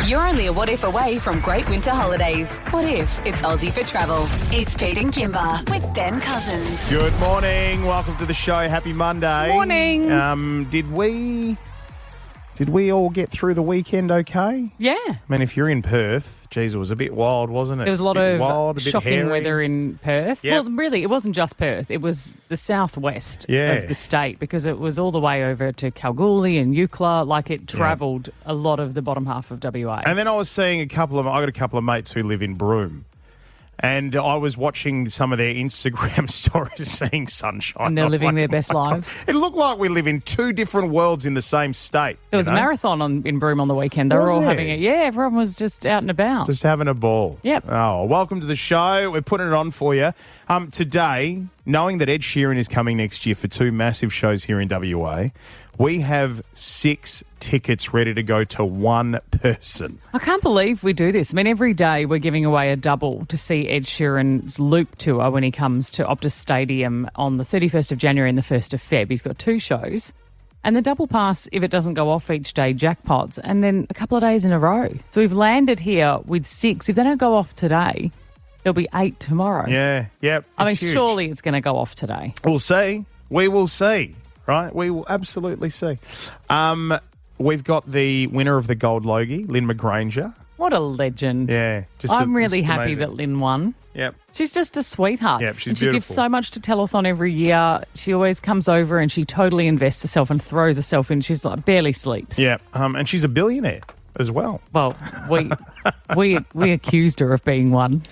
You're only a what if away from great winter holidays. What if it's Aussie for travel? It's Pete and Kymba with Ben Cousins. Good morning. Welcome to the show. Happy Monday. Morning. Did we all get through the weekend okay? Yeah. I mean, if you're in Perth, geez, it was a bit wild, wasn't it? There was a lot of wild, shocking hairy. weather in Perth. Yep. Well, really, it wasn't just Perth. It was the southwest of the state because it was all the way over to Kalgoorlie and Eucla. Like it travelled a lot of the bottom half of WA. And then I was seeing I got a couple of mates who live in Broome. And I was watching some of their Instagram stories, seeing sunshine. And they're living their best lives. It looked like we live in two different worlds in the same state. There was a marathon in Broome on the weekend. They were all having it. Yeah, everyone was just out and about. Just having a ball. Yep. Oh, welcome to the show. We're putting it on for you. Today, knowing that Ed Sheeran is coming next year for two massive shows here in WA, we have 6 tickets ready to go to one person. I can't believe we do this. I mean, every day we're giving away a double to see Ed Sheeran's Loop tour when he comes to Optus Stadium on the 31st of January and the 1st of Feb. He's got 2 shows. And the double pass, if it doesn't go off each day, jackpots, and then a couple of days in a row. So we've landed here with 6. If they don't go off today, there'll be 8 tomorrow. Yeah, yep. I mean, surely it's going to go off today. We'll see. We will see. Right, we will absolutely see. We've got the winner of the gold Logie, Lynne McGranger. What a legend. Yeah. I'm really happy amazing. that Lynne won. Yep. She's just a sweetheart. Yep, she's and she beautiful. gives so much to Telethon every year. She always comes over and she totally invests herself and throws herself in. She's like barely sleeps. Yeah, and she's a billionaire as well. Well, we accused her of being one.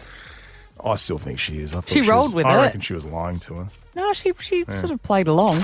I still think she is. She rolled with it. I reckon she was lying to her. No, she sort of played along.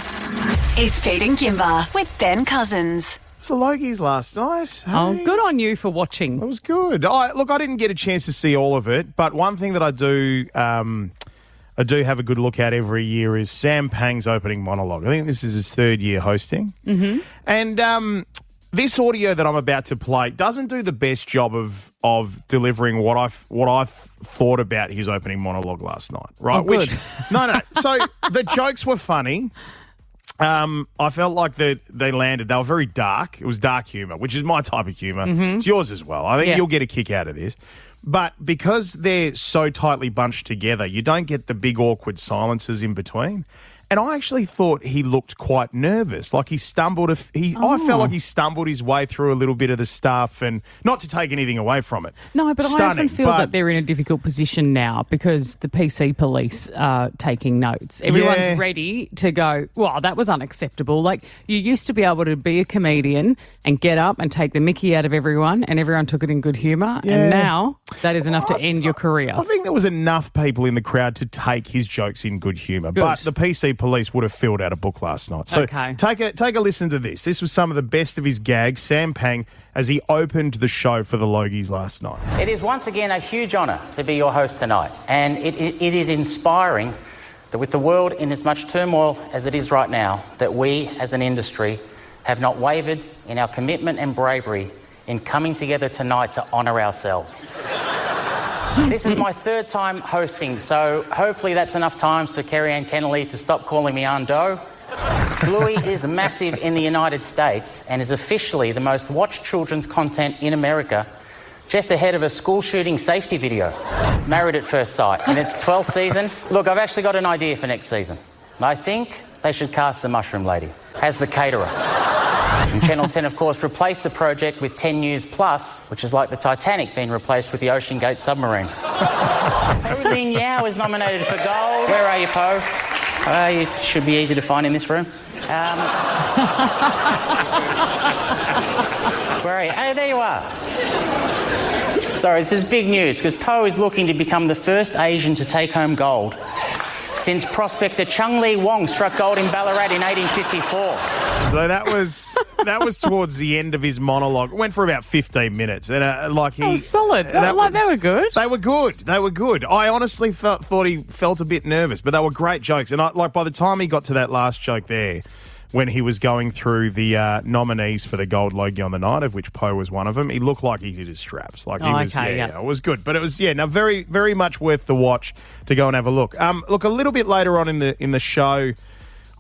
It's Pete and Kymba with Ben Cousins. It's the Logies last night. Oh, hey? good on you for watching. It was good. I didn't get a chance to see all of it, but one thing that I do have a good look at every year is Sam Pang's opening monologue. I think this is his 3rd year hosting. Mm-hmm. And this audio that I'm about to play doesn't do the best job of delivering what I've thought about his opening monologue last night. Right? Oh, good. No. So the jokes were funny. I felt like they landed. They were very dark. It was dark humour, which is my type of humour. Mm-hmm. It's yours as well. I think you'll get a kick out of this. But because they're so tightly bunched together, you don't get the big awkward silences in between. And I actually thought he looked quite nervous, like he stumbled. I felt like he stumbled his way through a little bit of the stuff, and not to take anything away from it. No, but Stunning, I often feel that they're in a difficult position now because the PC police are taking notes. Everyone's ready to go, well, that was unacceptable. Like, you used to be able to be a comedian and get up and take the mickey out of everyone, and everyone took it in good humour. Yeah. And now that is enough to end your career. I think there was enough people in the crowd to take his jokes in good humour. But the PC police would have filled out a book last night. So take a listen to this. This was some of the best of his gags, Sam Pang, as he opened the show for the Logies last night. It is once again a huge honour to be your host tonight, and it is inspiring that with the world in as much turmoil as it is right now, that we as an industry have not wavered in our commitment and bravery in coming together tonight to honour ourselves. This is my 3rd time hosting, so hopefully that's enough time for Kerry-Ann Kennelly to stop calling me Ando. Bluey is massive in the United States and is officially the most watched children's content in America, just ahead of a school shooting safety video, Married at First Sight, in its 12th season. Look, I've actually got an idea for next season. I think they should cast the Mushroom Lady as the caterer. And Channel 10, of course, replaced the project with 10 News Plus, which is like the Titanic being replaced with the Ocean Gate submarine. Po Lin Yao is nominated for gold. Where are you, Po? You should be easy to find in this room. Where are you? Oh, there you are. Sorry, this is big news because Po is looking to become the first Asian to take home gold since prospector Chung Lee Wong struck gold in Ballarat in 1854. So that was towards the end of his monologue. It went for about 15 minutes, and that was solid. They were good. They were good. I honestly thought he felt a bit nervous, but they were great jokes. And by the time he got to that last joke there, when he was going through the nominees for the Gold Logie on the night, of which Poe was one of them, he looked like he hit his straps. Like he was, it was good. But it was, very, very much worth the watch to go and have a look. Look, a little bit later on in the show,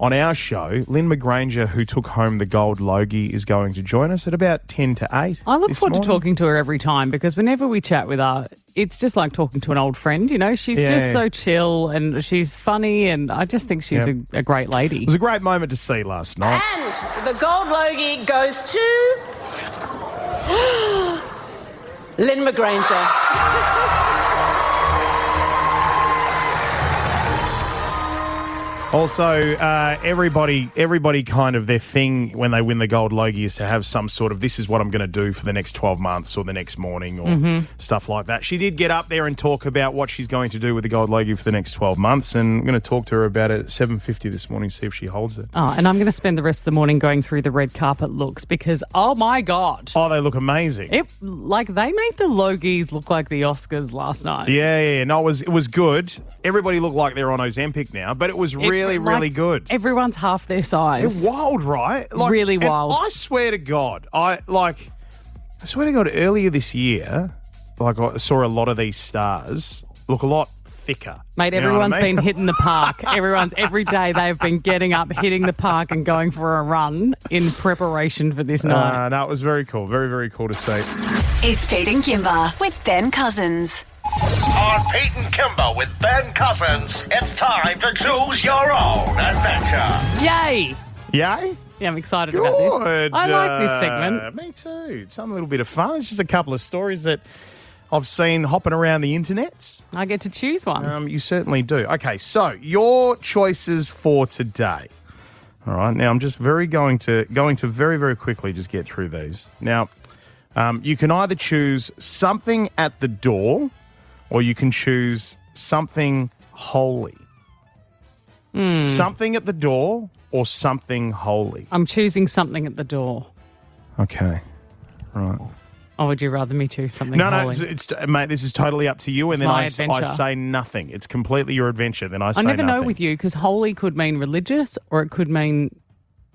on our show, Lynne McGranger, who took home the gold Logie, is going to join us at about 10 to 8. I look forward to talking to her every time because whenever we chat with her, it's just like talking to an old friend, you know. She's just so chill and she's funny and I just think she's a great lady. It was a great moment to see last night. And the gold Logie goes to Lynne McGranger. Also, everybody kind of their thing when they win the gold Logie is to have some sort of, this is what I'm going to do for the next 12 months or the next morning or stuff like that. She did get up there and talk about what she's going to do with the gold Logie for the next 12 months, and I'm going to talk to her about it at 7:50 this morning, see if she holds it. Oh, and I'm going to spend the rest of the morning going through the red carpet looks because, oh my God. Oh, they look amazing. They made the Logies look like the Oscars last night. Yeah. No, it was good. Everybody looked like they're on Ozempic now, but it was really good. Everyone's half their size. They're wild, right? Really wild. I swear to God, earlier this year, I saw a lot of these stars look a lot thicker. Mate, everyone's been hitting the park. Every day they've been getting up, hitting the park and going for a run in preparation for this night. No, it was very cool. Very, very cool to see. It's Pete and Kymba with Ben Cousins. On Pete and Kymba with Ben Cousins, it's time to choose your own adventure. Yay! Yay? Yeah, I'm excited about this. I like this segment. Me too. It's some little bit of fun. It's just a couple of stories that I've seen hopping around the internets. I get to choose one. You certainly do. Okay, so your choices for today. All right, now I'm just going to very, very quickly just get through these. Now, you can either choose something at the door or you can choose something holy. Something at the door or something holy. I'm choosing something at the door. Okay, right. Or would you rather me choose something holy? No, mate, this is totally up to you. And then I say nothing. It's completely your adventure. Then I say nothing. I never know with you because holy could mean religious or it could mean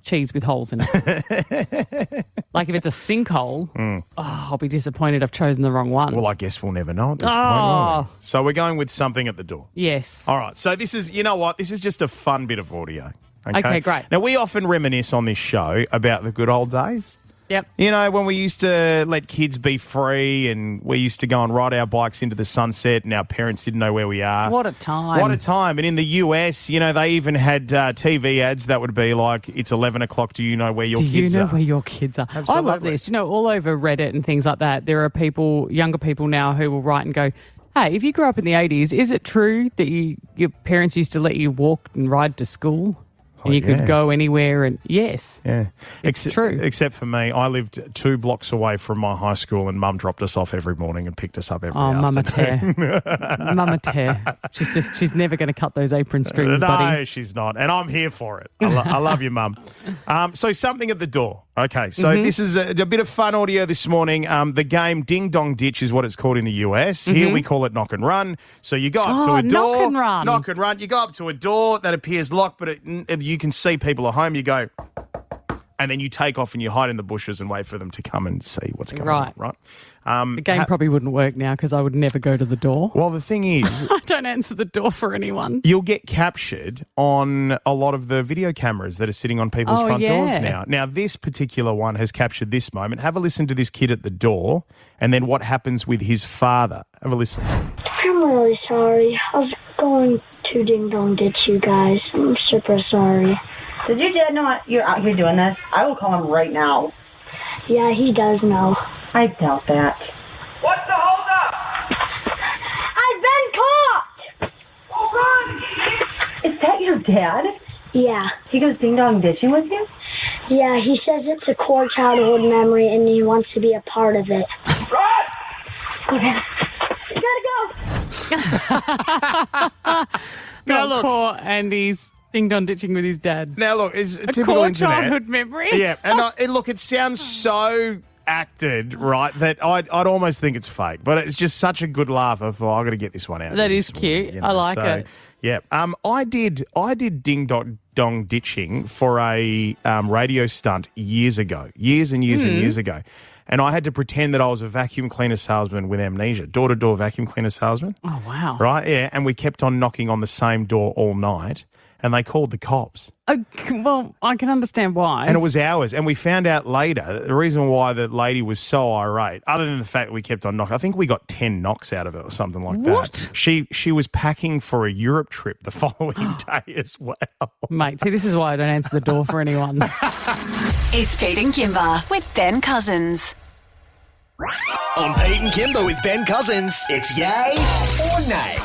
cheese with holes in it. Like if it's a sinkhole, I'll be disappointed I've chosen the wrong one. Well, I guess we'll never know at this point, will we? So we're going with something at the door. Yes. All right. So this is, you know what? This is just a fun bit of audio. Okay, great. Now, we often reminisce on this show about the good old days. Yep. You know, when we used to let kids be free and we used to go and ride our bikes into the sunset and our parents didn't know where we are. What a time. What a time. And in the US, you know, they even had TV ads that would be like, it's 11 o'clock, do you know where your kids are? Do you know where your kids are? Absolutely. I love this. You know, all over Reddit and things like that, there are people, younger people now who will write and go, hey, if you grew up in the 80s, is it true that your parents used to let you walk and ride to school? And you could go anywhere and, yes. Yeah. It's true. Except for me, I lived 2 blocks away from my high school and Mum dropped us off every morning and picked us up every afternoon. Mama tear. Mama tear. She's never going to cut those apron strings, buddy. No, she's not. And I'm here for it. I love you, Mum. So something at the door. Okay, so this is a bit of fun audio this morning. The game Ding Dong Ditch is what it's called in the US. Here we call it knock and run. So you go up to a door. Knock and run. Knock and run. You go up to a door that appears locked, but you can see people at home. You go, and then you take off and you hide in the bushes and wait for them to come and see what's going on. Right. The game probably wouldn't work now because I would never go to the door. Well, the thing is... I don't answer the door for anyone. You'll get captured on a lot of the video cameras that are sitting on people's front doors now. Now, this particular one has captured this moment. Have a listen to this kid at the door and then what happens with his father. Have a listen. I'm really sorry. I was going to Ding Dong Ditch you guys. I'm super sorry. Did your dad know you're out here doing this? I will call him right now. Yeah, he does know. I doubt that. What's the holdup? I've been caught! Oh, run! Is that your dad? Yeah. He goes ding dong ditching with you? Yeah, he says it's a core childhood memory and he wants to be a part of it. Run! Okay. Gotta go! Poor Andy's ding dong ditching with his dad. Now, look, it's a A typical core internet. childhood memory. Yeah, and look, it sounds so acted, right, that I'd almost think it's fake. But it's just such a good laugh. I thought, I've got to get this one out. That is cute. I like it. Yeah. I did ding dong ditching for a radio stunt years ago. Years and years and years ago. And I had to pretend that I was a vacuum cleaner salesman with amnesia, door-to-door vacuum cleaner salesman. Oh, wow. Right, yeah. And we kept on knocking on the same door all night. and they called the cops. Well, I can understand why. And it was ours. And we found out later the reason why the lady was so irate, other than the fact that we kept on knocking. I think we got 10 knocks out of it or something like that. What? She was packing for a Europe trip the following day as well. Mate, see, this is why I don't answer the door for anyone. It's Pete and Kymba with Ben Cousins. On Pete and Kymba with Ben Cousins, it's yay or nay.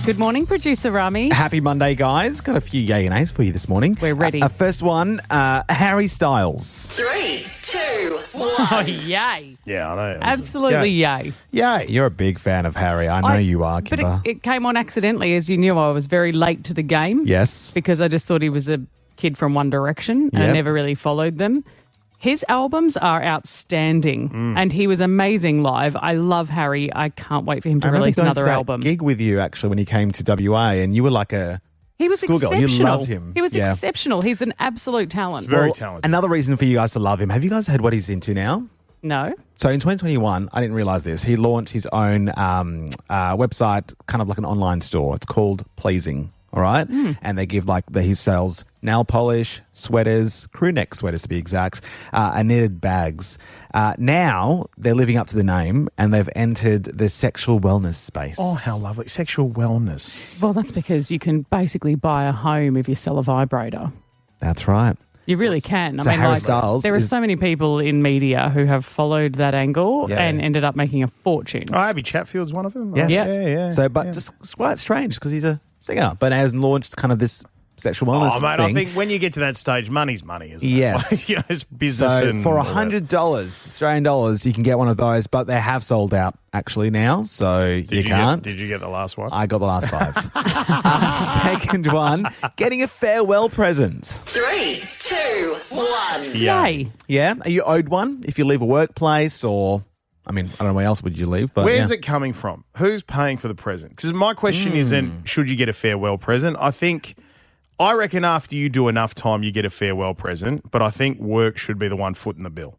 Good morning, producer Rami. Happy Monday, guys. Got a few yay and nays for you this morning. We're ready. First one, Harry Styles. 3, 2, 1. Oh, yay. Yeah, I know. Absolutely yay. Yay. You're a big fan of Harry. I know you are, But Kymba. it came on accidentally. As you knew, I was very late to the game. Yes. Because I just thought he was a kid from One Direction and I Yep. never really followed them. His albums are outstanding and he was amazing live. I love Harry. I can't wait for him to release another album. Gig with you actually when he came to WA, and you were like a He was schoolgirl. exceptional. You loved him. He was Yeah. exceptional. He's an absolute talent. Very talented. Another reason for you guys to love him. Have you guys heard what he's into now? No. So in 2021, I didn't realise this. He launched his own website, kind of like an online store. It's called Pleasing. All right, and they give he sells nail polish, sweaters, crew neck sweaters to be exact, and knitted bags. Now they're living up to the name, and they've entered the sexual wellness space. Oh, how lovely. Sexual wellness. Well, that's because you can basically buy a home if you sell a vibrator. That's right. You really can. So Harry Styles there are is- so many people in media who have followed that angle Yeah. and ended up making a fortune. Oh, Abby Chatfield's one of them. Yes. Yeah. So, but just it's quite strange because he's a singer, but has launched kind of this sexual wellness Oh, mate, thing. I think when you get to that stage, money's money, isn't it? Yes. You know, it's business So and for all that. $100 Australian dollars, you can get one of those, but they have sold out actually now, so you can't. Did you get the last one? I got the last 5. Second one, getting a farewell present. 3, 2, 1. Yay. Yeah, are you owed one if you leave a workplace or, I mean, I don't know where else would you leave, but Where's yeah. it coming from? Who's paying for the present? Because my question isn't, should you get a farewell present? I reckon after you do enough time, you get a farewell present, but I think work should be the one footing the bill.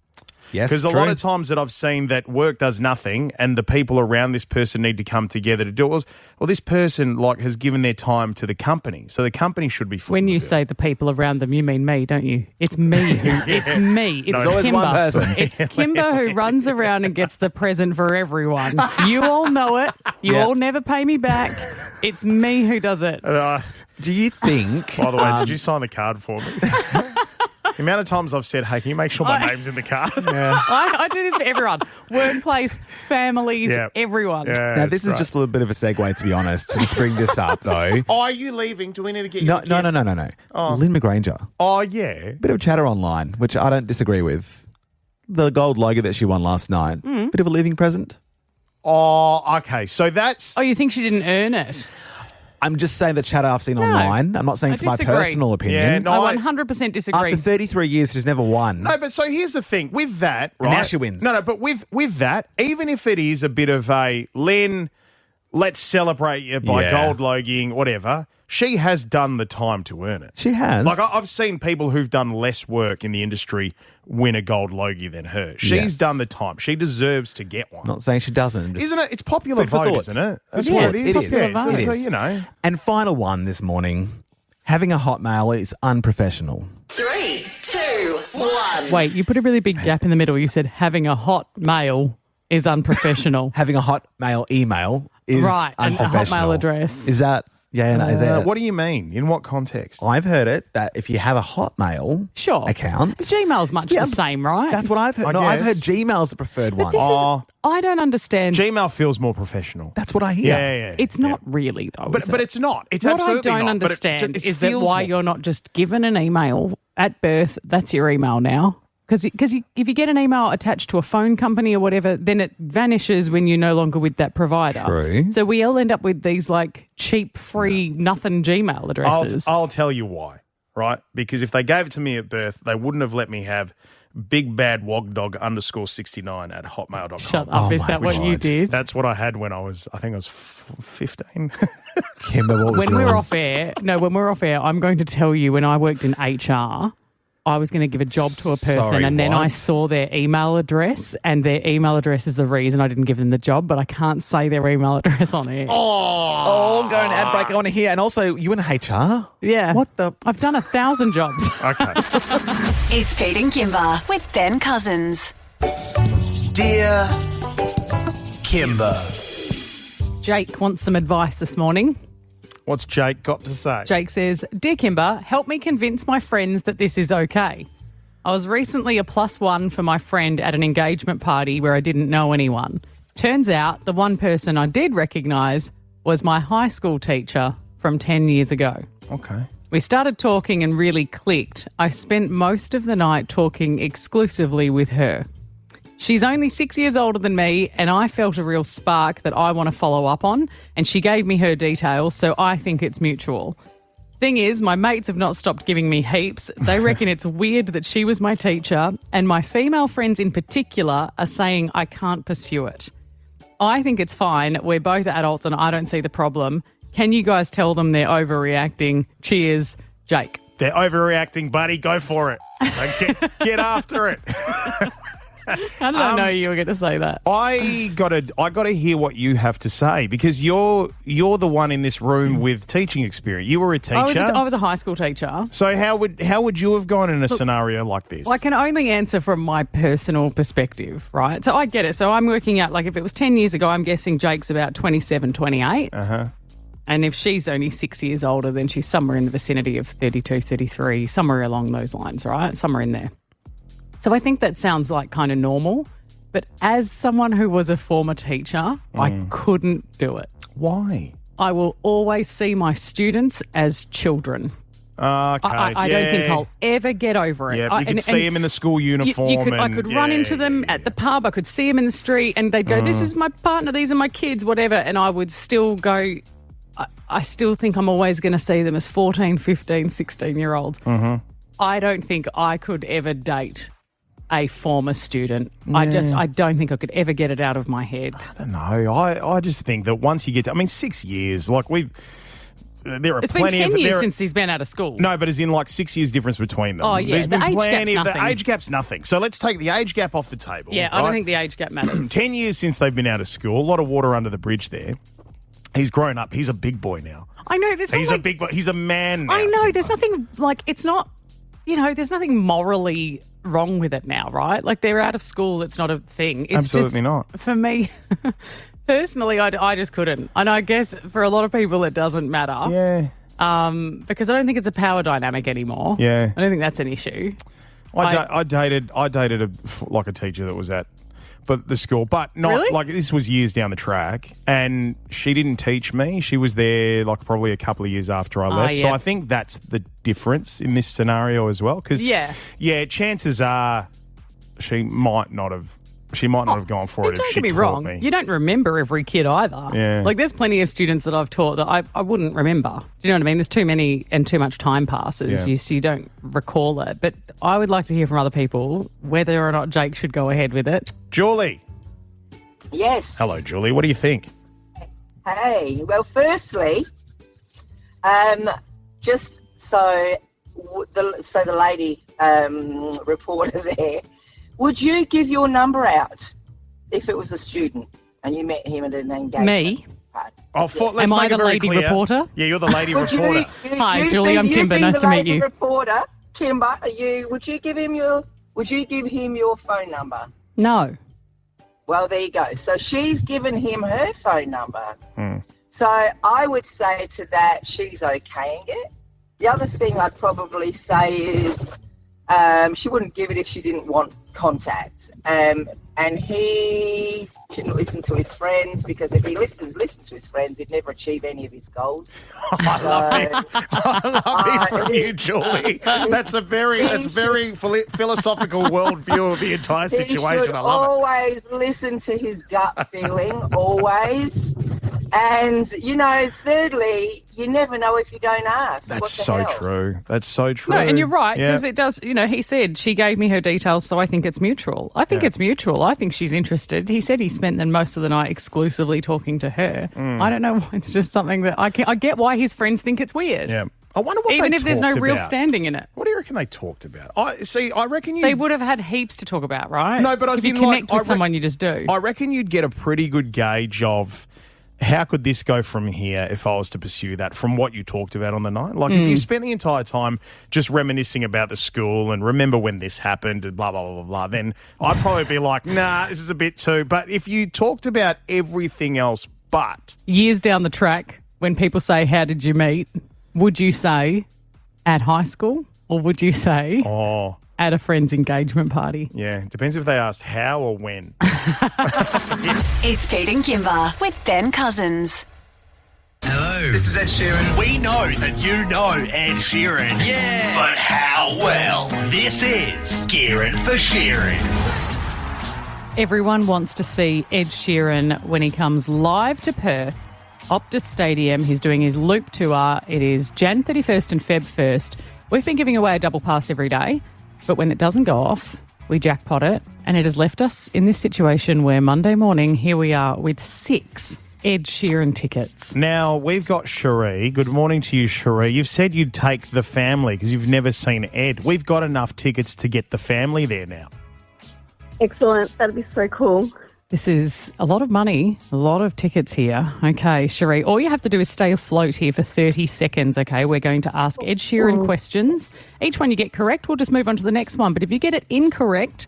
Yes, Because a true. lot of times that I've seen that work does nothing and the people around this person need to come together to do it. Well, this person has given their time to the company. So the company should be footing When the you bill. say the people around them, you mean me, don't you? It's me. It's me. It's There's always Kymba. one person. It's Kymba who runs around and gets the present for everyone. You all know it. You Yeah. all never pay me back. It's me who does it. Do you think... By the way, did you sign the card for me? The amount of times I've said, hey, can you make sure my name's in the card? I do this for everyone. Workplace, families, Yeah. everyone. Yeah, Now, this is right. just a little bit of a segue, to be honest, to just bring this up, though. Oh, are you leaving? Do we need to get you No, a gift? no. Lynne McGranger. Oh, yeah. Bit of chatter online, which I don't disagree with. The gold logo that she won last night. Bit of a leaving present. Oh, okay. So that's... Oh, you think she didn't earn it? I'm just saying the chatter I've seen online. I'm not saying I it's my disagree. personal opinion. Yeah, no, I 100% disagree. After 33 years, she's never won. No, but so here's the thing. With that, And right? now she wins. No, but with that, even if it is a bit of a, Lynne, let's celebrate you by Yeah. gold logging, whatever, she has done the time to earn it. She has. I've seen people who've done less work in the industry win a gold logie than her. She's Yes. done the time. She deserves to get one. Not saying she doesn't. I'm just- Isn't it? It's popular Food for vote, thought. isn't it? That's Yeah, what it it's is. popular Yeah, vote. so, It is. you know. And final one this morning. Having a hotmail is unprofessional. 3, 2, 1. Wait, you put a really big gap in the middle. You said having a hot mail is unprofessional. Having a hotmail email is Right, and a unprofessional. Hotmail address. Is that... Yeah, no, is that... What do you mean? In what context? I've heard it that if you have a Hotmail Sure. account... Gmail's much Yeah, the same, right? That's what I've heard. I No, I've heard guess. Gmail's the preferred one. I don't understand. Gmail feels more professional. That's what I hear. Yeah. It's not really, though. But is but it? it's not. It's what I absolutely don't not. But understand it is that feels why more. you're not just given an email at birth. That's your email now. Because if you get an email attached to a phone company or whatever, then it vanishes when you're no longer with that provider. True. So we all end up with these cheap, free, nothing Gmail addresses. I'll tell you why, right? Because if they gave it to me at birth, they wouldn't have let me have bigbadwogdog_69 at hotmail.com. Shut up. Is my that what you God. did? That's what I had when I was 15. Kymba, what was When we're yours? off air, I'm going to tell you when I worked in HR, I was going to give a job to a person, Sorry, and then what? I saw their email address, and their email address is the reason I didn't give them the job, but I can't say their email address on air. Oh, go an ad break. I want to hear. And also, you in HR? Yeah. What the? I've done 1,000 jobs. Okay. It's Pete and Kymba with Ben Cousins. Dear Kymba. Jake wants some advice this morning. What's Jake got to say? Jake says, Dear Kymba, help me convince my friends that this is okay. I was recently a +1 for my friend at an engagement party where I didn't know anyone. Turns out the one person I did recognise was my high school teacher from 10 years ago. Okay. We started talking and really clicked. I spent most of the night talking exclusively with her. She's only 6 years older than me, and I felt a real spark that I want to follow up on, and she gave me her details, so I think it's mutual. Thing is, my mates have not stopped giving me heaps. They reckon it's weird that she was my teacher, and my female friends in particular are saying I can't pursue it. I think it's fine. We're both adults, and I don't see the problem. Can you guys tell them they're overreacting? Cheers, Jake. They're overreacting, buddy. Go for it. Get after it. How did I know you were going to say that? I gotta hear what you have to say, because you're the one in this room with teaching experience. You were a teacher. I was a high school teacher. So how would you have gone in a scenario like this? I can only answer from my personal perspective, right? So I get it. So I'm working out, like, if it was 10 years ago, I'm guessing Jake's about 27, 28. Uh-huh. And if she's only 6 years older, then she's somewhere in the vicinity of 32, 33, somewhere along those lines, right? Somewhere in there. So I think that sounds like kind of normal. But as someone who was a former teacher, I couldn't do it. Why? I will always see my students as children. Okay. I don't think I'll ever get over it. Yeah, you could see them in the school uniform. I could run into them at the pub. I could see them in the street, and they'd go, "This is my partner. These are my kids," whatever. And I would still go. I still think I'm always going to see them as 14, 15, 16-year-olds. Mm-hmm. I don't think I could ever date a former student. I don't think I could ever get it out of my head. I don't know. I just think that once you get to, 6 years, like there are it's been plenty 10 of years since he's been out of school. No, but as in like 6 years difference between them. Oh, yeah. There's been The age plenty gap's of the nothing. age gap's nothing. So let's take the age gap off the table. Yeah, right? I don't think the age gap matters. 10 years since they've been out of school. A lot of water under the bridge there. He's grown up. He's a big boy now. I know. He's a big boy. He's a man now. I know. There's nothing, like, it's not, there's nothing morally wrong with it now, right? Like, they're out of school. It's not a thing. It's Absolutely just, not. For me, personally, I just couldn't. And I guess for a lot of people, it doesn't matter. Yeah. Because I don't think it's a power dynamic anymore. Yeah. I don't think that's an issue. I dated a teacher that was at the school, but not Really? like this was years down the track, and she didn't teach me. She was there like probably a couple of years after I left. So yeah. I think that's the difference in this scenario as well. Because chances are she might not have gone for it if she Don't get me taught wrong. me. You don't remember every kid either. Yeah. Like, there's plenty of students that I've taught that I wouldn't remember. Do you know what I mean? There's too many and too much time passes. Yeah. So you don't recall it. But I would like to hear from other people whether or not Jake should go ahead with it. Julie. Yes. Hello, Julie. What do you think? Hey, well, firstly, just so the lady reporter there, would you give your number out if it was a student and you met him at an engagement? Me? party? Let's Am I make it the very lady clear. reporter? Yeah, you're the lady reporter. Hi, Julie, I'm Kymba. Nice to meet you. Reporter, Kymba, would you give him your phone number? No. Well, there you go. So she's given him her phone number. So I would say to that, she's okaying it. The other thing I'd probably say is she wouldn't give it if she didn't want contact. And he shouldn't listen to his friends, because if he listened to his friends, he'd never achieve any of his goals. I love this from you, Julie. That's a very philosophical worldview of the entire He situation. should I love it. always listen to his gut feeling, always. And, thirdly, you never know if you don't ask. That's What the so hell? true. That's so true. No, and you're right, Yeah. because it does, he said she gave me her details, so I think it's mutual. I think it's mutual. I think she's interested. He said he spent most of the night exclusively talking to her. I don't know why. It's just something that I get why his friends think it's weird. Yeah. I wonder what Even they if there's no talked real about. standing in it. What do you reckon they talked about? I reckon They would have had heaps to talk about, right? No, but I if you was in, connect with someone, you just do. I reckon you'd get a pretty good gauge of how could this go from here if I was to pursue that from what you talked about on the night. Like if you spent the entire time just reminiscing about the school and remember when this happened and blah, blah, blah, blah, blah, then I'd probably be like, nah, this is a bit too. But if you talked about everything else but... Years down the track, when people say, how did you meet? Would you say at high school or would you say at a friend's engagement party? Yeah, depends if they asked how or when. It's Pete and Kymba with Ben Cousins. Hello. This is Ed Sheeran. We know that you know Ed Sheeran. Yeah. But how well? This is Gearin for Sheeran. Everyone wants to see Ed Sheeran when he comes live to Perth, Optus Stadium. He's doing his Loop tour. It is Jan 31st and Feb 1st. We've been giving away a double pass every day, but when it doesn't go off, we jackpot it, and it has left us in this situation where Monday morning, here we are with 6 Ed Sheeran tickets. Now, we've got Cherie. Good morning to you, Cherie. You've said you'd take the family because you've never seen Ed. We've got enough tickets to get the family there now. Excellent. That'd be so cool. This is a lot of money, a lot of tickets here. Okay, Cherie, all you have to do is stay afloat here for 30 seconds, okay? We're going to ask Ed Sheeran questions. Each one you get correct, we'll just move on to the next one. But if you get it incorrect,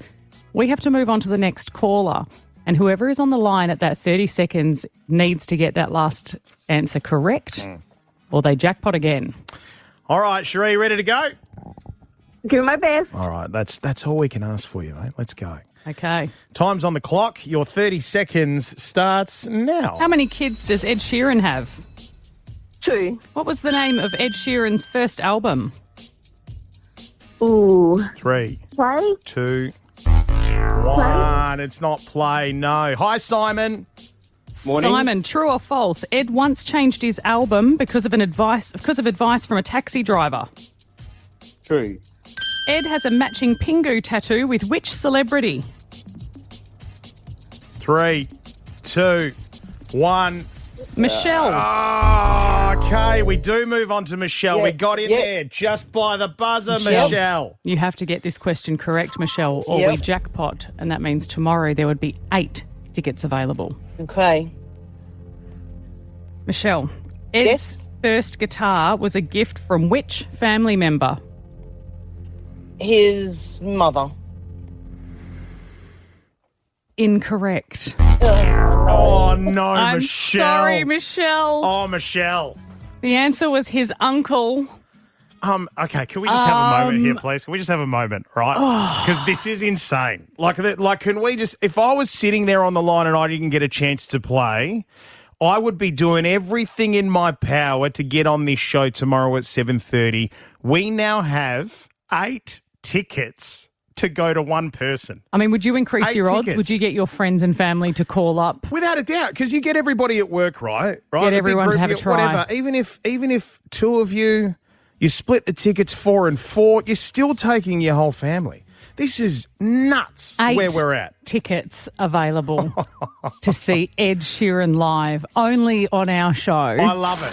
we have to move on to the next caller. And whoever is on the line at that 30 seconds needs to get that last answer correct or they jackpot again. All right, Cherie, ready to go? Give my best. All right, that's all we can ask for you, mate. Let's go. Okay. Time's on the clock. Your 30 seconds starts now. How many kids does Ed Sheeran have? 2. What was the name of Ed Sheeran's first album? Ooh. 3, Play? 2, 1. It's not play, no. Hi, Simon. Morning. Simon, true or false? Ed once changed his album because of advice from a taxi driver. True. Ed has a matching Pingu tattoo with which celebrity? 3, 2, 1. Michelle. Okay, we do move on to Michelle. We got in there just by the buzzer, Michelle. You have to get this question correct, Michelle, or we jackpot, and that means tomorrow there would be 8 tickets available. Okay. Michelle, Ed's first guitar was a gift from which family member? His mother. Incorrect. Oh, no, I'm Michelle. sorry, Michelle. Oh, Michelle. The answer was his uncle. Okay, can we just have a moment here, please? Can we just have a moment, right? Because this is insane. Like, can we just... If I was sitting there on the line and I didn't get a chance to play, I would be doing everything in my power to get on this show tomorrow at 7:30. We now have 8 tickets to go to one person. I mean, would you increase 8 your odds? tickets. Would you get your friends and family to call up? Without a doubt, because you get everybody at work, right? Get A big everyone to group, have a try. Whatever. Even if 2 of you split the tickets 4 and 4, you're still taking your whole family. This is nuts 8 where we're at. tickets available to see Ed Sheeran live, only on our show. I love it.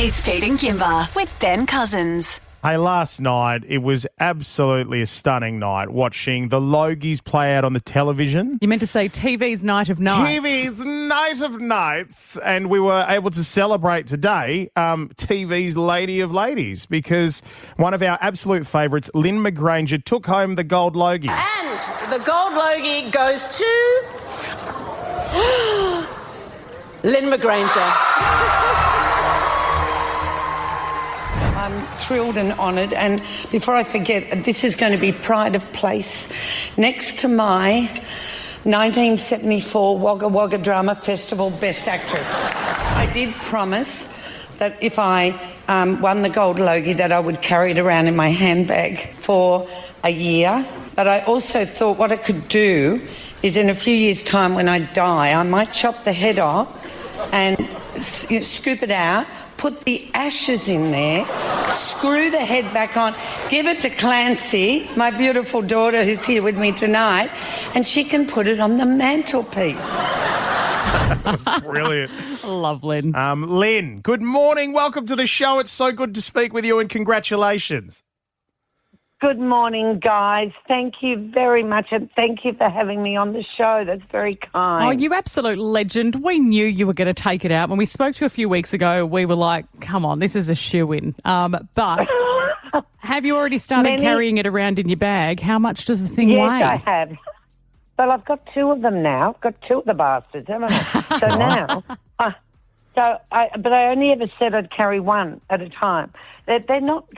It's Pete and Kymba with Ben Cousins. Hey, last night, it was absolutely a stunning night watching the Logies play out on the television. You meant to say TV's Night of Nights. TV's Night of Nights. And we were able to celebrate today TV's Lady of Ladies because one of our absolute favourites, Lynne McGranger, took home the gold Logie. And the gold Logie goes to Lynne McGranger. I'm thrilled and honoured, and before I forget, this is going to be pride of place next to my 1974 Wagga Wagga Drama Festival Best Actress. I did promise that if I won the gold Logie that I would carry it around in my handbag for a year, but I also thought what I could do is in a few years' time when I die, I might chop the head off and scoop it out, put the ashes in there, screw the head back on, give it to Clancy, my beautiful daughter who's here with me tonight, and she can put it on the mantelpiece. That was brilliant. Love Lynne. Lynne, good morning. Welcome to the show. It's so good to speak with you and congratulations. Good morning, guys. Thank you very much, and thank you for having me on the show. That's very kind. Oh, you absolute legend. We knew you were going to take it out. When we spoke to you a few weeks ago, we were like, come on, this is a shoo-in. But have you already started carrying it around in your bag? How much does the thing weigh? Yes, I have. Well, I've got two of them now. I've got two of the bastards, haven't I? So now... but I only ever said I'd carry one at a time. They're not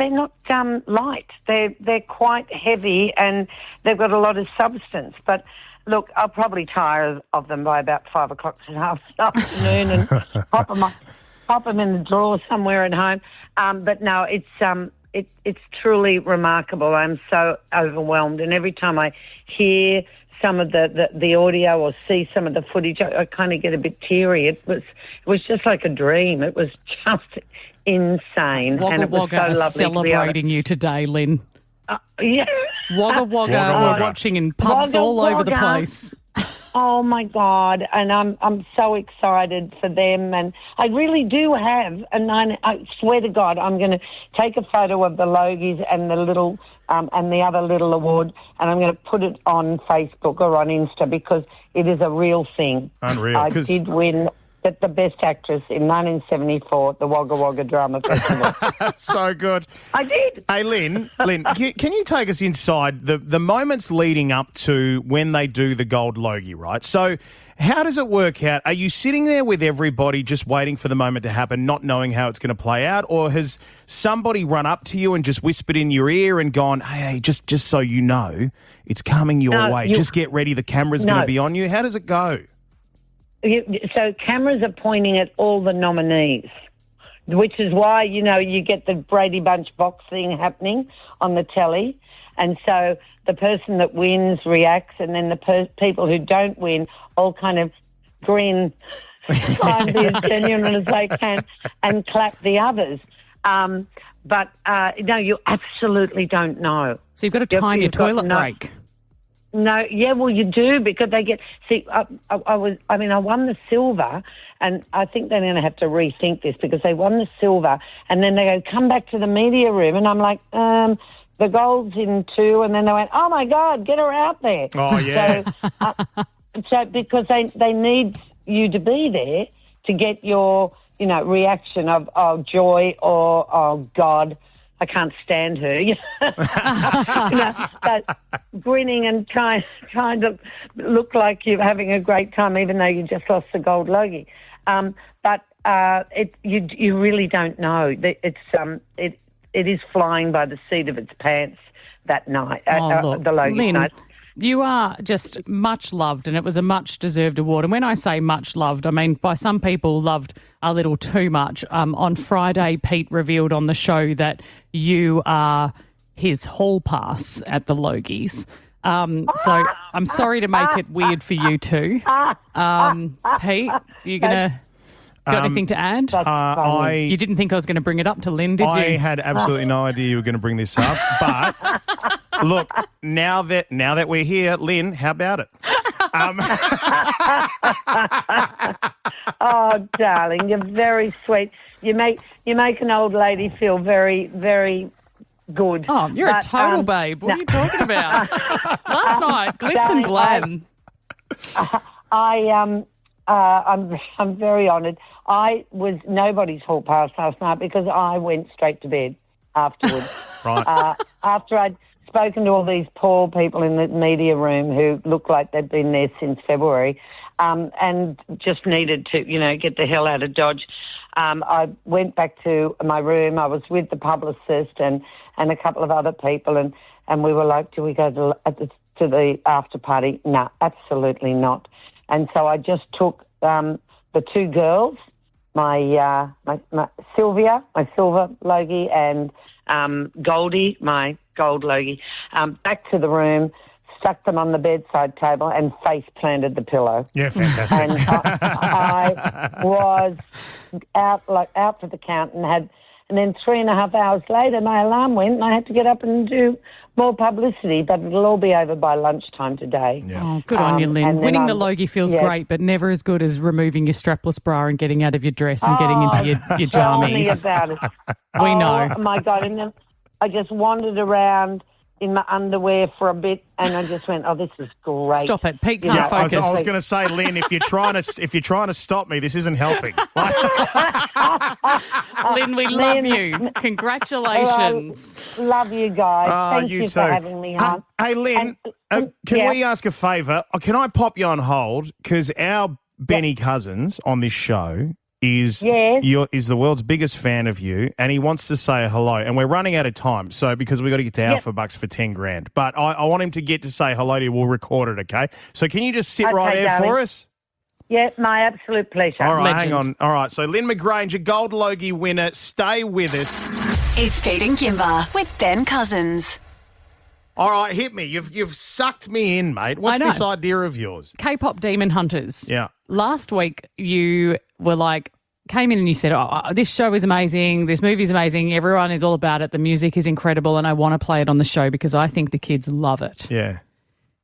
light. They're quite heavy and they've got a lot of substance. But look, I'll probably tire of them by about 5 o'clock this afternoon and pop them in the drawer somewhere at home. But no, it's truly remarkable. I'm so overwhelmed, and every time I hear some of the audio or see some of the footage, I kind of get a bit teary. It was just like a dream. It was just insane. Wagga and it was Wagga so are lovely celebrating you today, Lynne. Yeah. Wagga Wagga, we're watching in pubs Wagga all over the Wagga. place. Oh my God! And I'm so excited for them, and I really do have I swear to God, I'm going to take a photo of the Logies and the little and the other little award, and I'm going to put it on Facebook or on Insta because it is a real thing. Unreal. I did win the Best Actress in 1974 at the Wagga Wagga Drama Festival. So good. I did. Hey, Lynne, can you take us inside the moments leading up to when they do the Gold Logie, right? So how does it work out? Are you sitting there with everybody just waiting for the moment to happen, not knowing how it's going to play out? Or has somebody run up to you and just whispered in your ear and gone, hey, just so you know, it's coming your way. Just get ready. The camera's going to be on you. How does it go? So cameras are pointing at all the nominees, which is why, you get the Brady Bunch box thing happening on the telly. And so the person that wins reacts, and then the people who don't win all kind of grin, try and be as genuine as they can, and clap the others. But no, you absolutely don't know. So you've got to time your toilet break. No, yeah, well, you do, because they get... See, I won the silver, and I think they're going to have to rethink this, because they won the silver, and then they go, come back to the media room, and I'm like, the gold's in 2, and then they went, oh, my God, get her out there. Oh, yeah. So because they need you to be there to get your, reaction of, oh, joy or, oh, God, I can't stand her. But grinning and trying to look like you're having a great time, even though you just lost the Gold Logie. But you really don't know. It is flying by the seat of its pants that night. The Logie Lynne, night. You are just much loved, and it was a much-deserved award. And when I say much loved, I mean by some people loved a little too much. On Friday, Pete revealed on the show that you are his hall pass at the Logies. So I'm sorry to make it weird for you too. Pete, you going to... Got anything to add? You didn't think I was going to bring it up to Lynne, did you? I had absolutely no idea you were going to bring this up. But look, now that we're here, Lynne, how about it? Oh, darling, you're very sweet. You make an old lady feel very, very good. Oh, you're a total babe. What are you talking about? Last night, glitz and glam. I'm very honoured. I was nobody's hall pass last night because I went straight to bed afterwards. Right. After I'd spoken to all these poor people in the media room who looked like they'd been there since February, and just needed to, get the hell out of Dodge. I went back to my room. I was with the publicist and a couple of other people, and we were like, do we go to the after party? No, absolutely not. And so I just took the two girls, my Sylvia, my silver Logie, and Goldie, my gold Logie, back to the room, stuck them on the bedside table, and face planted the pillow. Yeah, fantastic. And I was out for the count and And then 3.5 hours later, my alarm went and I had to get up and do more publicity, but it'll all be over by lunchtime today. Yeah. Oh, good on you, Lynne. Winning the Logie feels great, but never as good as removing your strapless bra and getting out of your dress and getting into your Tell me jammies. about it. We know. Oh, my God. And then I just wandered around in my underwear for a bit, and I just went, "Oh, this is great." Stop it, Pete can't focus. I was going to say, Lynne, if you're trying to stop me, this isn't helping. Lynne, we love you. Congratulations. Love you guys. Thank you too. for having me on. Hey, Lynne, can we ask a favour? Can I pop you on hold? Because our Benny Cousins on this show is the world's biggest fan of you, and he wants to say hello. And we're running out of time, so because we've got to get to Alpha Bucks for 10 grand. But I want him to get to say hello to you. We'll record it, okay? So can you just sit right there darling. for us? Yeah, my absolute pleasure. All right, Legend. hang on. All right, so Lynne McGranger, Gold Logie winner. Stay with us. It's Pete and Kymba with Ben Cousins. All right, hit me. You've sucked me in, mate. What's this idea of yours? K-pop Demon Hunters. Yeah. Last week, you were like, came in and you said, this show is amazing, this movie is amazing, everyone is all about it, the music is incredible, and I want to play it on the show because I think the kids love it. Yeah.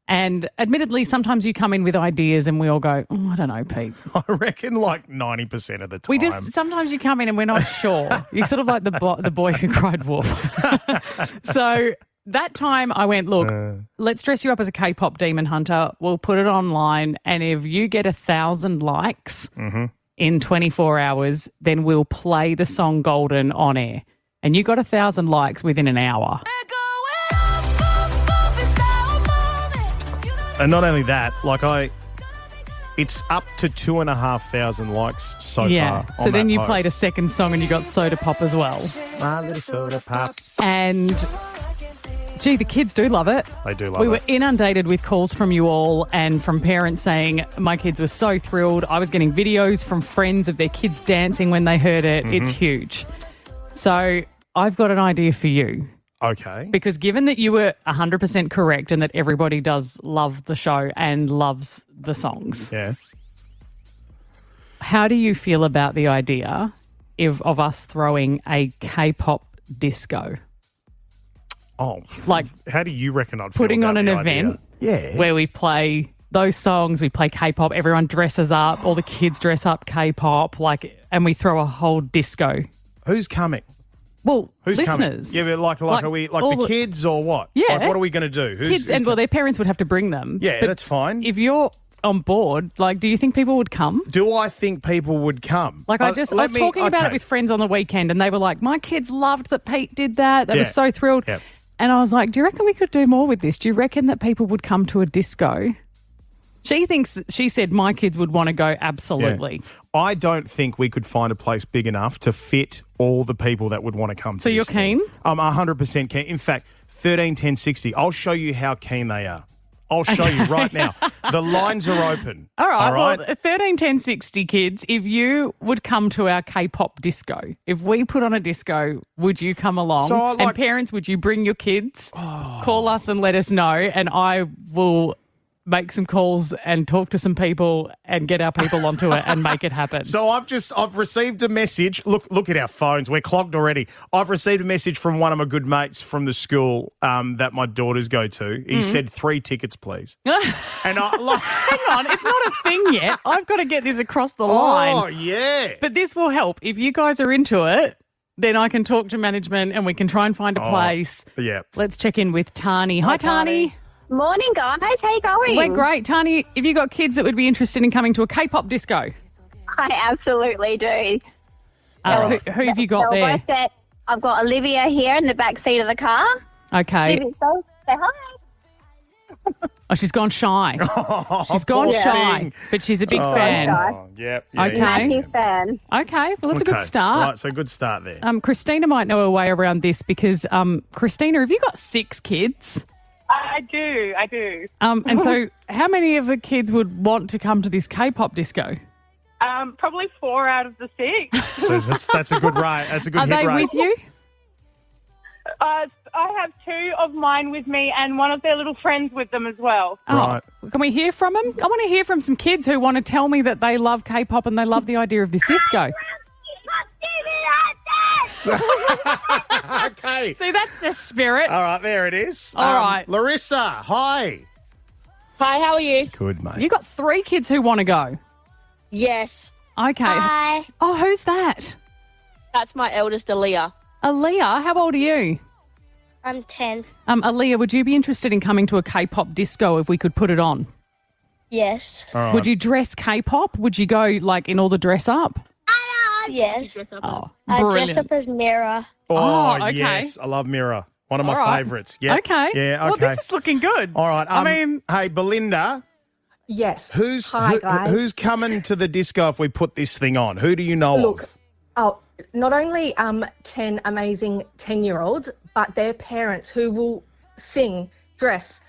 And admittedly, sometimes you come in with ideas and we all go, I don't know, Pete. I reckon like 90% of the time. Sometimes you come in and we're not sure. You're sort of like the boy who cried wolf. So that time I went, look, let's dress you up as a K-pop demon hunter. We'll put it online, and if you get 1,000 likes in 24 hours, then we'll play the song Golden on air. And you got 1,000 likes within an hour. And not only that, it's up to 2,500 likes so far. So then you post. played a second song and you got Soda Pop as well. My little soda pop. And gee, the kids do love it. They do love We it. were inundated with calls from you all and from parents saying, my kids were so thrilled. I was getting videos from friends of their kids dancing when they heard it. It's huge. So I've got an idea for you. Okay. Because given that you were 100% correct and that everybody does love the show and loves the songs, how do you feel about the idea of us throwing a K-pop disco? Oh, like how do you reckon I'd feel putting about on an the event idea? where we play those songs, we play K-pop, everyone dresses up, all the kids dress up K-pop, and we throw a whole disco. Who's coming? Well, Who's listeners. coming? Yeah, but are we the kids or what? Yeah. Like, what are we going to do? Kids, their parents would have to bring them. Yeah, But that's fine. If you're on board, do you think people would come? Do I think people would come? I was talking about it with friends on the weekend, and they were like, my kids loved that Pete did that. They were so thrilled. Yep. And I was like, do you reckon we could do more with this? Do you reckon that people would come to a disco? She said my kids would want to go absolutely. Yeah. I don't think we could find a place big enough to fit all the people that would want to come to So this you're thing. keen? I'm 100% keen. In fact, 13, 10, 60, I'll show you how keen they are. I'll show you right now. The lines are open. All right. Well, 13, 10, 60 kids, if you would come to our K-pop disco, if we put on a disco, would you come along? And parents, would you bring your kids? Call us and let us know, and I will make some calls and talk to some people and get our people onto it and make it happen. So I've received a message. Look at our phones. We're clogged already. I've received a message from one of my good mates from the school that my daughters go to. He said 3 tickets, please. And hang on, it's not a thing yet. I've got to get this across the line. Oh, yeah. But this will help. If you guys are into it, then I can talk to management and we can try and find a place. Yeah. Let's check in with Tani. Hi, Tani. Morning, guys. How you going? We're great. Tani, have you got kids that would be interested in coming to a K-pop disco? I absolutely do. Who have you got there? I've got Olivia here in the back seat of the car. Okay. Olivia, say hi. Oh, she's gone shy. She's gone shy, but she's a big fan. Yep. Okay. Massive fan. Okay, well, that's a good start. Right, so good start there. Christina might know her way around this because, Christina, have you got 6 kids? I do. And so how many of the kids would want to come to this K-pop disco? Probably 4 out of the 6. That's a good rate. That's a good Are hit they rate. with you? I have 2 of mine with me and one of their little friends with them as well. Right. Can we hear from them? I want to hear from some kids who want to tell me that they love K-pop and they love the idea of this disco. Okay. See, that's the spirit. All right, there it is. All right. Larissa, hi. Hi, how are you? Good, mate. You got 3 kids who want to go. Yes. Okay. Hi. Oh, who's that? That's my eldest, Aaliyah. Aaliyah, how old are you? I'm 10. Aaliyah, would you be interested in coming to a K-pop disco if we could put it on? Yes. All right. Would you dress K-pop? Would you go like in all the dress up? Yes. Oh, I brilliant. dress up as Mira. Oh, okay. yes. I love Mirror. One of my All right. favourites. Yep. Okay. Yeah, okay. Well, this is looking good. All right. I mean, hey, Belinda, Yes. who's Hi, guys. who's coming to the disco if we put this thing on? Who do you know Look, of? oh, not only 10 amazing 10-year-olds, but their parents who will sing, dress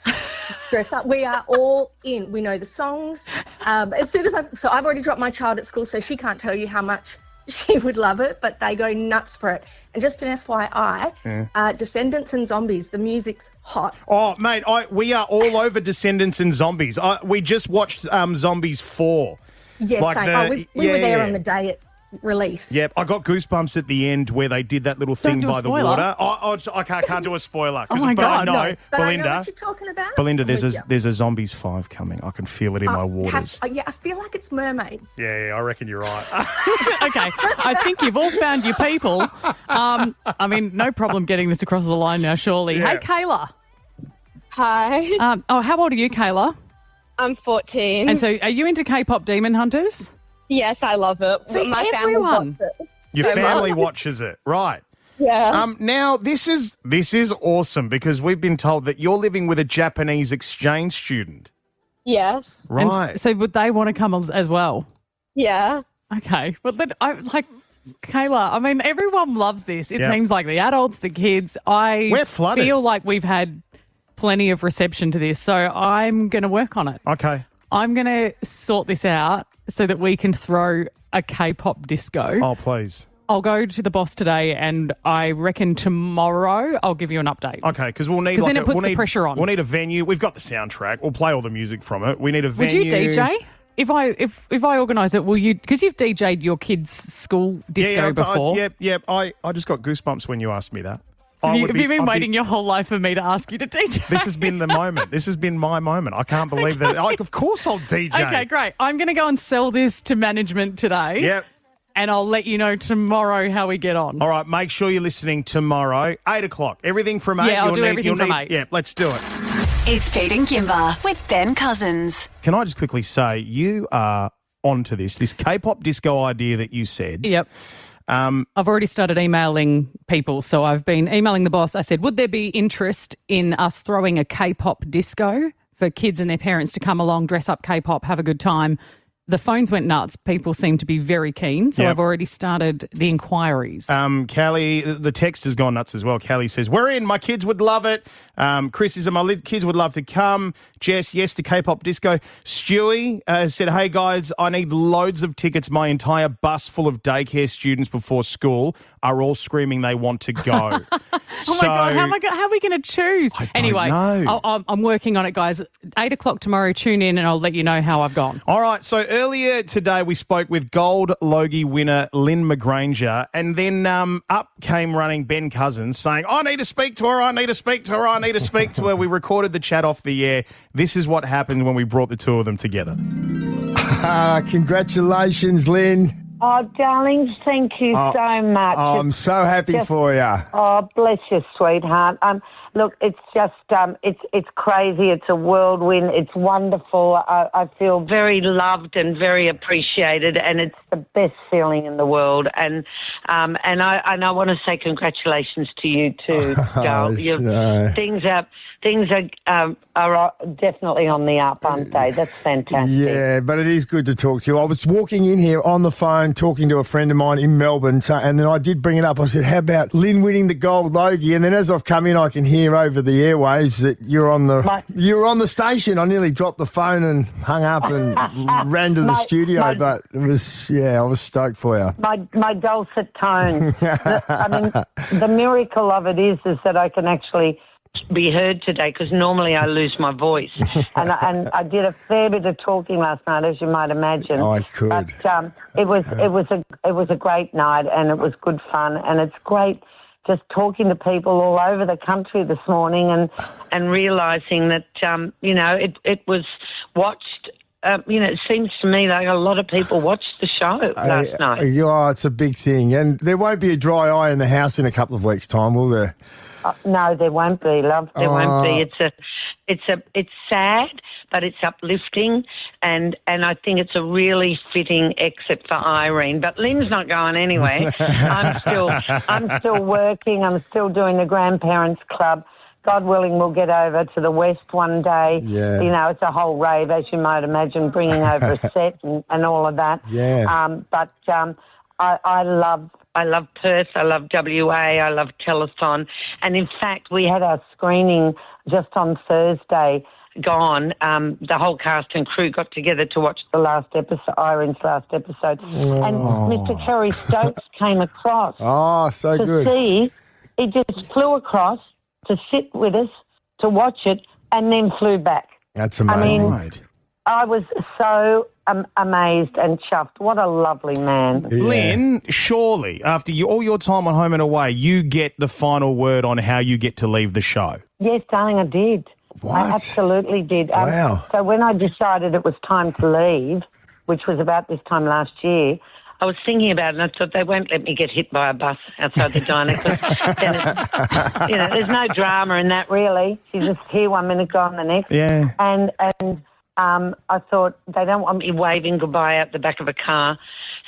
up. We are all in. We know the songs. As soon as I've already dropped my child at school, so she can't tell you how much she would love it, but they go nuts for it. And just an FYI, Descendants and Zombies, the music's hot. Oh, mate, we are all over Descendants and Zombies. We just watched Zombies 4. Yes, we were there on the day it released. Yep, I got goosebumps at the end where they did that little thing do a by the spoiler. water. I can't do a spoiler. Oh my but God, I know, no. But Belinda. I know what you're talking about. Belinda, there's I'm with a Zombies 5 coming. I can feel it in my waters. yeah, I feel like it's mermaids. Yeah, I reckon you're right. okay. I think you've all found your people. I mean, no problem getting this across the line now, surely. Yeah. Hey, Kayla. Hi. How old are you, Kayla? I'm 14. And so are you into K-pop Demon Hunters? Yes, I love it. See, My everyone. family loves it. Your family watches it, right? Yeah. Now this is awesome because we've been told that you're living with a Japanese exchange student, Yes. And right? so would they want to come as well? Yeah. Okay. Well, then Kayla, I mean, everyone loves this. It Yep. seems like the adults, the kids. We're flooded. Feel like we've had plenty of reception to this, so I'm going to work on it. Okay. I'm going to sort this out so that we can throw a K-pop disco. Oh, please. I'll go to the boss today, and I reckon tomorrow I'll give you an update. Okay, because we'll need 'Cause then it puts the pressure on. We'll need a venue. We've got the soundtrack. We'll play all the music from it. We need a Would venue. you DJ? If I organise it, will you? Because you've DJ'd your kids' school disco before. Yep. I just got goosebumps when you asked me that. Have you been waiting your whole life for me to ask you to DJ? This has been the moment. This has been my moment. I can't believe that. Of course I'll DJ. Okay, great. I'm going to go and sell this to management today. Yep. And I'll let you know tomorrow how we get on. All right, make sure you're listening tomorrow, 8 o'clock. Everything from 8. Yeah, I'll do everything from 8. Yeah, let's do it. It's Pete and Kymba with Ben Cousins. Can I just quickly say, you are onto this K-pop disco idea that you said. Yep. I've already started emailing people. So I've been emailing the boss. I said, would there be interest in us throwing a K-pop disco for kids and their parents to come along, dress up K-pop, have a good time? The phones went nuts. People seem to be very keen. So Yep. I've already started the inquiries. Callie, the text has gone nuts as well. Callie says, we're in. My kids would love it. Chris says, my kids would love to come. Jess, yes to K-pop disco. Stewie said, hey, guys, I need loads of tickets. My entire bus full of daycare students before school are all screaming they want to go. Oh, my God. How are we going to choose? Anyway, know. I'm working on it, guys. 8 o'clock tomorrow, tune in and I'll let you know how I've gone. All right, so earlier today we spoke with Gold Logie winner Lynne McGranger, and then up came running Ben Cousins saying, I need to speak to her, I need to speak to her, I need to speak to her. We recorded the chat off the air. This is what happened when we brought the two of them together. Congratulations, Lynne. Oh, darlings, thank you so much. Oh, I'm so happy for you. Oh, bless you, sweetheart. Look, it's just, it's crazy. It's a whirlwind. It's wonderful. I feel very loved and very appreciated, and it's the best feeling in the world. And I want to say congratulations to you too, Joel. Things are definitely on the up, aren't they? That's fantastic. Yeah, but it is good to talk to you. I was walking in here on the phone talking to a friend of mine in Melbourne, and then I did bring it up. I said, how about Lynne winning the gold Logie? And then as I've come in, I can hear over the airwaves that you're on the station. I nearly dropped the phone and hung up and ran to the studio, but it was, I was stoked for you. My dulcet tones. I mean, the miracle of it is that I can actually be heard today because normally I lose my voice. and I did a fair bit of talking last night, as you might imagine. I could. But it was a great night, and it was good fun, and it's great just talking to people all over the country this morning and realising that it was watched. It seems to me like a lot of people watched the show last night. Yeah, it's a big thing, and there won't be a dry eye in the house in a couple of weeks' time, will there? No, there won't be, love. There won't be. It's sad, but it's uplifting, and I think it's a really fitting exit for Irene. But Lynne's not going anyway. I'm still working. I'm still doing the Grandparents Club. God willing, we'll get over to the West one day. Yeah. It's a whole rave, as you might imagine, bringing over a set and all of that. Yeah. But I love Perth, I love WA, I love Telethon. And in fact, we had our screening just on Thursday gone. The whole cast and crew got together to watch the last episode, Irene's last episode. And Mr. Kerry Stokes came across. Oh, so to good. See, he just flew across to sit with us, to watch it, and then flew back. That's amazing. I mean, I was so amazed and chuffed. What a lovely man. Yeah. Lynne, surely, after all your time on Home and Away, you get the final word on how you get to leave the show. Yes, darling, I did. What? I absolutely did. Wow. So when I decided it was time to leave, which was about this time last year, I was thinking about it and I thought they won't let me get hit by a bus outside the diner because then it's, there's no drama in that really. She's just here 1 minute, gone the next. Yeah. And I thought they don't want me waving goodbye out the back of a car.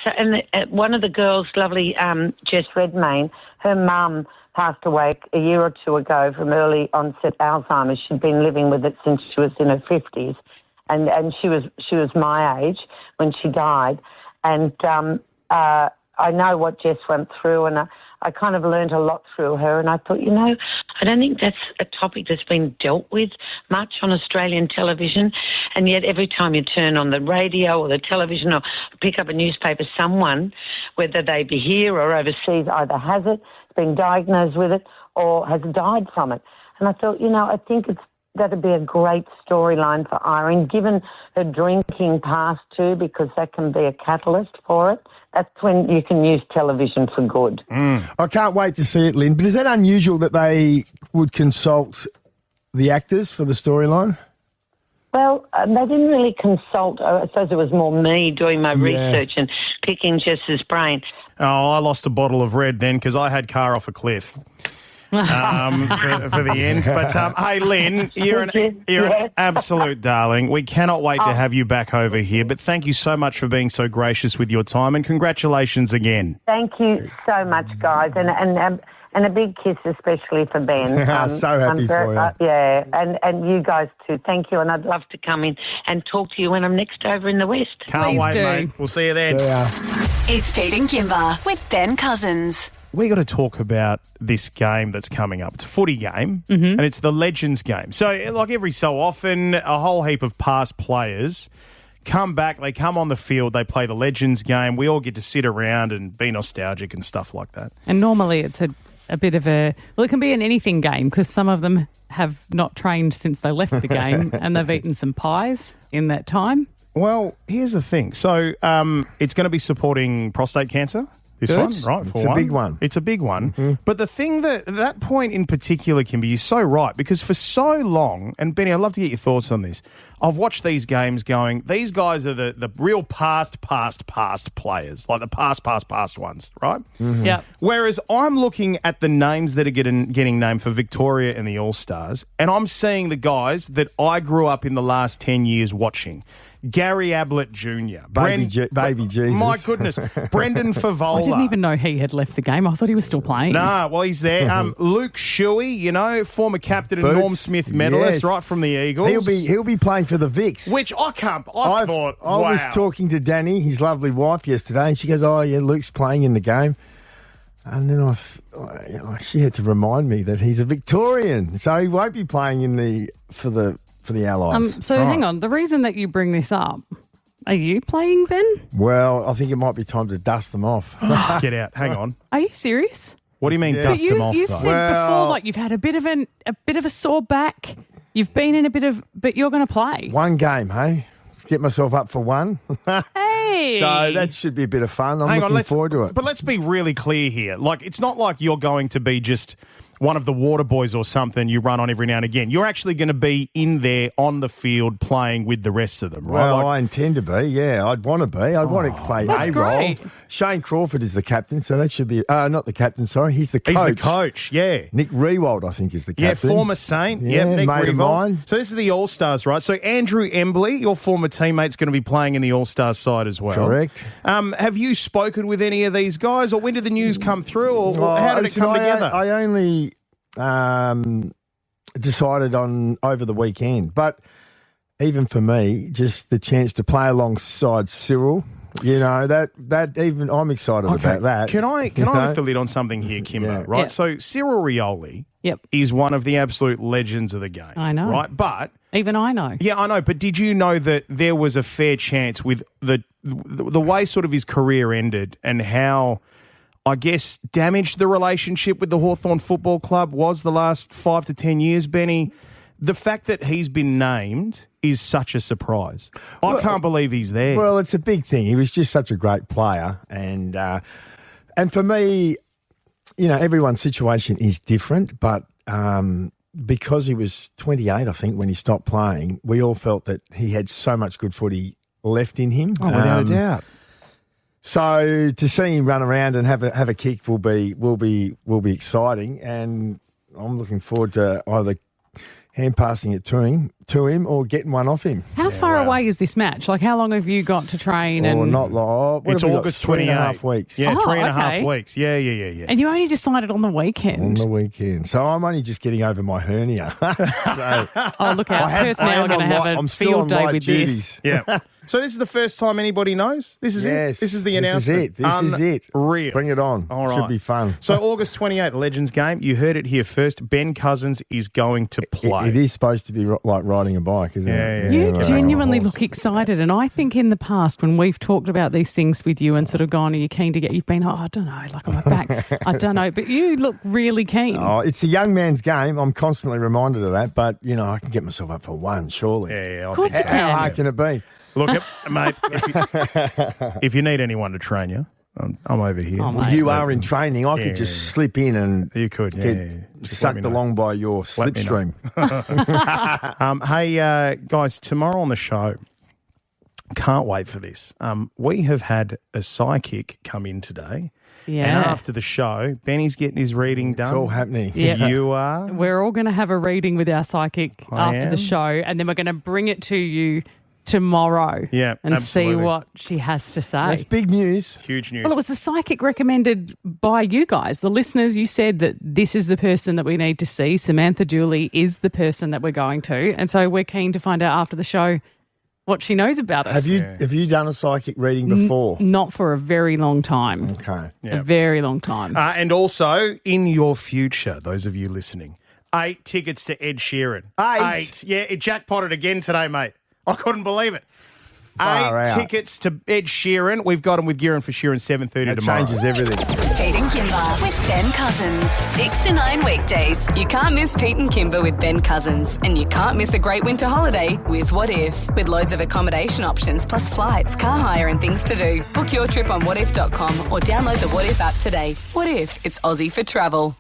So, and one of the girls, lovely Jess Redmayne, her mum passed away a year or two ago from early onset Alzheimer's. She'd been living with it since she was in her 50s, and she was my age when she died. And I know what Jess went through, and I kind of learned a lot through her, and I thought, I don't think that's a topic that's been dealt with much on Australian television, and yet every time you turn on the radio or the television or pick up a newspaper, someone, whether they be here or overseas, either has it, been diagnosed with it, or has died from it. And I thought, I think that'd be a great storyline for Irene, given her drinking past too, because that can be a catalyst for it. That's when you can use television for good. I can't wait to see it, Lynne. But is that unusual that they would consult the actors for the storyline? Well, they didn't really consult. I suppose it was more me doing my research and picking Jess's brain. Oh, I lost a bottle of red then because I had car off a cliff. For the end. But, hey, Lynne, you're an absolute darling. We cannot wait to have you back over here. But thank you so much for being so gracious with your time, and congratulations again. Thank you so much, guys. And a big kiss especially for Ben. So happy for you. Yeah, and you guys too. Thank you, and I'd love to come in and talk to you when I'm next over in the West. Can't wait, mate. We'll see you then. It's Pete and Kymba with Ben Cousins. We got to talk about this game that's coming up. It's a footy game, and it's the Legends game. So, like every so often, a whole heap of past players come back, they come on the field, they play the Legends game. We all get to sit around and be nostalgic and stuff like that. And normally it's a bit of it can be an anything game because some of them have not trained since they left the game and they've eaten some pies in that time. Well, here's the thing. So, it's going to be supporting prostate cancer. This Good. one, right? It's a big one. It's a big one. But the thing that point in particular, Kymba, you're so right, because for so long, and Benny, I'd love to get your thoughts on this. I've watched these games going, these guys are the real past players, like the past ones, right? Yeah. Whereas I'm looking at the names that are getting named for Victoria and the All-Stars, and I'm seeing the guys that I grew up in the last 10 years watching. Gary Ablett Jr. Baby Jesus. My goodness. Brendan Favola. I didn't even know he had left the game. I thought he was still playing. Nah, well, he's there. Luke Shuey, former captain and Norm Smith medalist, right from the Eagles. He'll be playing for the Vicks. Which I thought, I was talking to Danny, his lovely wife, yesterday, and she goes, "Oh, yeah, Luke's playing in the game." And then she had to remind me that he's a Victorian, so he won't be playing for the Allies. So hang on, the reason that you bring this up, are you playing, Ben? Well, I think it might be time to dust them off. Get out. Hang on. Are you serious? What do you mean dust But him off? you've though? said before, like you've had a bit of a sore back. You've been in but you're going to play. One game, hey? Get myself up for one. Hey. So that should be a bit of fun. I'm looking forward to it. But let's be really clear here. Like, it's not like you're going to be just one of the water boys or something you run on every now and again. You're actually going to be in there on the field playing with the rest of them, right? Well, I intend to be, yeah. I'd want to be. I'd want to play that's A-role. great. Shane Crawford is the captain, so that should be... not the captain, sorry. He's the coach. He's the coach, yeah. Nick Rewald, I think, is the Yeah, captain. former Saint. Yeah, Yep, Nick mate of Rewald. mine. So this is the All-Stars, right? So Andrew Embley, your former teammate's going to be playing in the All-Stars side as well. Correct. Have you spoken with any of these guys, or when did the news come through, or how did it come together? I only decided on over the weekend, but even for me, just the chance to play alongside Cyril, you know, that even I'm excited about that. Can I lift the lid on something here, Kymba? Yeah. Right. Yeah. So Cyril Rioli Yep. is one of the absolute legends of the game. I know. Right, but Even I know. yeah, I know. But did you know that there was a fair chance with the way sort of his career ended and how, I guess, damaged the relationship with the Hawthorn Football Club was the last 5 to 10 years, Benny? The fact that he's been named is such a surprise. I can't believe he's there. Well, it's a big thing. He was just such a great player, and for me, you know, everyone's situation is different, but because he was 28, I think, when he stopped playing, we all felt that he had so much good footy left in him. Oh, without a doubt. So to see him run around and have a kick will be exciting, and I'm looking forward to either hand passing it to him or getting one off him. How far away is this match? Like, how long have you got to train? Not long. It's August 28. 3.5 weeks. Yeah, Oh, 3.5 okay. weeks. Yeah. And you only decided on the weekend. On the weekend. So I'm only just getting over my hernia. Oh, look out. Perth now are going to have a field day with this. Yeah. So this is the first time anybody knows? This is Yes. it? This is the This announcement? is it. Unreal. Bring it on. All right. Should be fun. So August 28th, Legends game. You heard it here first. Ben Cousins is going to play. It is supposed to be like riding a bike, isn't it? You right. genuinely look excited. And I think in the past, when we've talked about these things with you and sort of gone, are you keen to get, you've been, I don't know, like on my back. I don't know. But you look really keen. Oh, it's a young man's game. I'm constantly reminded of that. But, you know, I can get myself up for one, surely. Yeah, Of course you How can. hard can it be? Look, mate, if you need anyone to train you, I'm over here. Oh, mate. You are in training. I could just slip in and You could, yeah. get Just let me sucked know. along by your Let me know. slipstream. Hey, guys, tomorrow on the show, can't wait for this. We have had a psychic come in today. Yeah. And after the show, Benny's getting his reading done. It's all happening. Yeah. You are. We're all going to have a reading with our psychic I after am. the show, and then we're going to bring it to you tomorrow. Yeah, and absolutely. see what she has to say. That's big news. Huge news. Well, it was the psychic recommended by you guys, the listeners. You said that this is the person that we need to see. Samantha Dooley is the person that we're going to, and so we're keen to find out after the show what she knows about us. Have you done a psychic reading before? Not for a very long time. Okay. A very long time. And also, in your future, those of you listening, 8 tickets to Ed Sheeran. 8. Yeah, it jackpotted again today, mate. I couldn't believe it. Far 8 out. tickets to Ed Sheeran. We've got them with Gearin for Sheeran 7:30 That tomorrow. changes everything. Pete and Kymba with Ben Cousins. 6 to 9 weekdays. You can't miss Pete and Kymba with Ben Cousins. And you can't miss a great winter holiday with What If. With loads of accommodation options plus flights, car hire and things to do. Book your trip on whatif.com or download the What If app today. What if it's Aussie for travel?